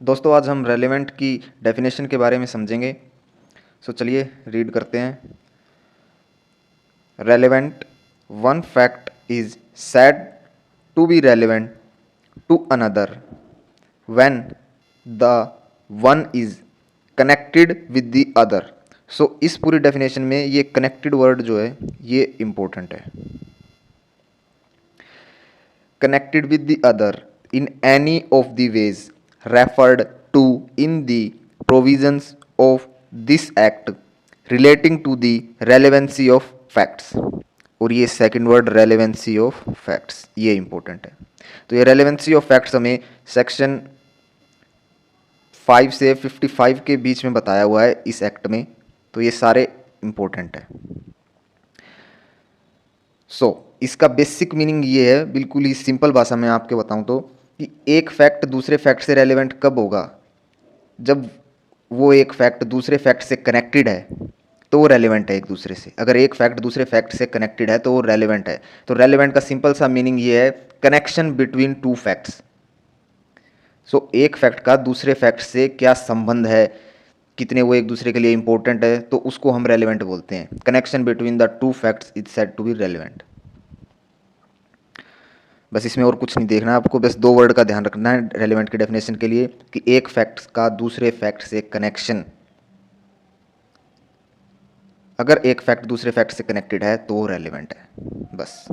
दोस्तों आज हम रेलेवेंट की डेफिनेशन के बारे में समझेंगे। चलिए रीड करते हैं। Relevant, one fact is said to be relevant to another when the one is connected with the other. इस पूरी डेफिनेशन में ये कनेक्टेड वर्ड जो है ये इंपॉर्टेंट है। Connected with the other in any of the ways referred to in the provisions of this act relating to the relevancy of facts। और ये second word relevancy of facts ये important है। तो ये रेलेवेंसी ऑफ फैक्ट्स हमें section 5 से 55 के बीच में बताया हुआ है इस एक्ट में। तो ये सारे इंपॉर्टेंट है। इसका बेसिक मीनिंग ये है, बिल्कुल ही सिंपल भाषा में आपके बताऊं तो, कि एक फैक्ट दूसरे फैक्ट से रेलेवेंट कब होगा? जब वो एक फैक्ट दूसरे फैक्ट से कनेक्टेड है तो वो रेलेवेंट है एक दूसरे से। अगर एक फैक्ट दूसरे फैक्ट से कनेक्टेड है तो वो रेलेवेंट है। तो रेलेवेंट का सिंपल सा मीनिंग ये है, कनेक्शन बिटवीन टू फैक्ट्स। एक फैक्ट का दूसरे फैक्ट से क्या संबंध है, कितने वो एक दूसरे के लिए इंपॉर्टेंट है, तो उसको हम रेलेवेंट बोलते हैं। Connection between the two facts is said to be relevant. बस इसमें और कुछ नहीं देखना है आपको, बस दो वर्ड का ध्यान रखना है रेलेवेंट की डेफिनेशन के लिए, कि एक फैक्ट का दूसरे फैक्ट से कनेक्शन। अगर एक फैक्ट दूसरे फैक्ट से कनेक्टेड है तो रेलेवेंट है, बस।